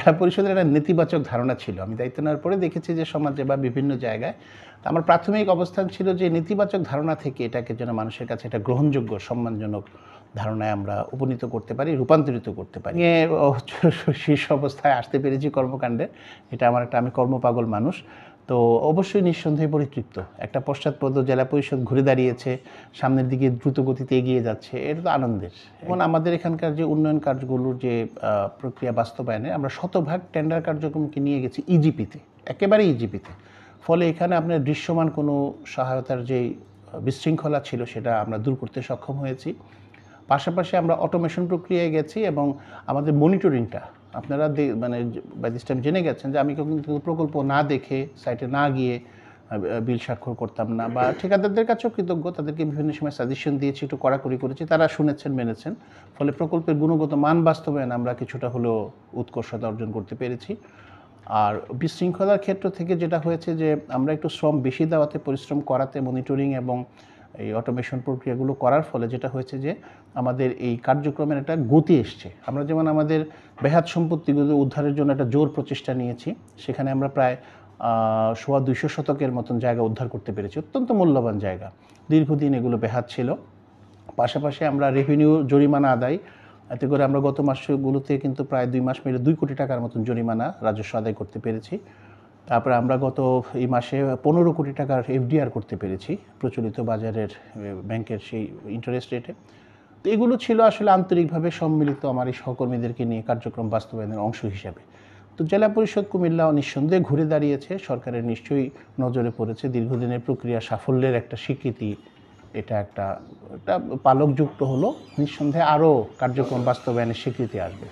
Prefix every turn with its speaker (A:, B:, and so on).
A: জেলা পরিষদের একটা নেতিবাচক ধারণা ছিল। আমি দায়িত্ব নেওয়ার পরে দেখেছি যে সমাজে বা বিভিন্ন জায়গায় আমার প্রাথমিক অবস্থান ছিল যে নেতিবাচক ধারণা থেকে এটাকে যেন মানুষের কাছে একটা গ্রহণযোগ্য, সম্মানজনক ধারণায় আমরা উপনীত করতে পারি, রূপান্তরিত করতে পারি। শীর্ষ অবস্থায় আসতে পেরেছি কর্মকাণ্ডে। এটা আমি কর্মপাগল মানুষ। তো অবশ্যই নিঃসন্দেহে পরিতৃপ্ত। একটা পশ্চাৎপদ জেলা পরিষদ ঘুরে দাঁড়িয়েছে, সামনের দিকে দ্রুত গতিতে এগিয়ে যাচ্ছে, এটা তো আনন্দের। এবং আমাদের এখানকার যে উন্নয়ন কার্যগুলোর যে প্রক্রিয়া বাস্তবায়নে আমরা শতভাগ টেন্ডার কার্যক্রমকে নিয়ে গেছি ইজিপিতে, একেবারে ইজিপিতে। ফলে এখানে আপনার দৃশ্যমান কোনো সহায়তার যেই বিশৃঙ্খলা ছিল সেটা আমরা দূর করতে সক্ষম হয়েছি। পাশাপাশি আমরা অটোমেশন প্রক্রিয়ায় গেছি এবং আমাদের মনিটরিংটা আপনারা মানে বাই দিস টাইম জেনে গেছেন যে আমি কিন্তু প্রকল্প না দেখে সাইটে না গিয়ে বিল স্বাক্ষর করতাম না, বা ঠিকাদারদের কাছেও কৃতজ্ঞ, তাদেরকে বিভিন্ন সময় সাজেশন দিয়েছি, একটু কড়াকড়ি করেছি, তারা শুনেছেন, মেনেছেন। ফলে প্রকল্পের গুণগত মান বাস্তবায়ন আমরা কিছুটা হলেও উৎকর্ষতা অর্জন করতে পেরেছি। আর বিশৃঙ্খলার ক্ষেত্র থেকে যেটা হয়েছে যে আমরা একটু শ্রম বেশি দেওয়াতে, পরিশ্রম করাতে, মনিটরিং এবং এই অটোমেশন প্রক্রিয়াগুলো করার ফলে যেটা হয়েছে যে আমাদের এই কার্যক্রমের একটা গতি এসছে। আমরা যেমন আমাদের বেহাত সম্পত্তিগুলো উদ্ধারের জন্য একটা জোর প্রচেষ্টা নিয়েছি, সেখানে আমরা প্রায় 250 শতকের মতন জায়গা উদ্ধার করতে পেরেছি, অত্যন্ত মূল্যবান জায়গা। দীর্ঘদিন এগুলো বেহাত ছিল। পাশাপাশি আমরা রেভিনিউ জরিমানা আদায়, এতে করে আমরা গত মাসগুলোতে কিন্তু প্রায় 2 মাস মিলে 2 কোটি টাকার মতন জরিমানা রাজস্ব আদায় করতে পেরেছি। তারপরে আমরা গত এই মাসে 15 কোটি টাকার এফডিআর করতে পেরেছি প্রচলিত বাজারের ব্যাংকের সেই ইন্টারেস্ট রেটে। তো এগুলো ছিল আসলে আন্তরিকভাবে সম্মিলিত আমার এই সহকর্মীদেরকে নিয়ে কার্যক্রম বাস্তবায়নের অংশ হিসাবে। তো জেলা পরিষদ কুমিল্লা নিঃসন্দেহে ঘুরে দাঁড়িয়েছে, সরকারের নিশ্চয়ই নজরে পড়েছে, দীর্ঘদিনের প্রক্রিয়া সাফল্যের একটা স্বীকৃতি। এটা একটা পালকযুক্ত হলো, নিঃসন্দেহে আরও কার্যক্রম বাস্তবায়নের স্বীকৃতি আসবে।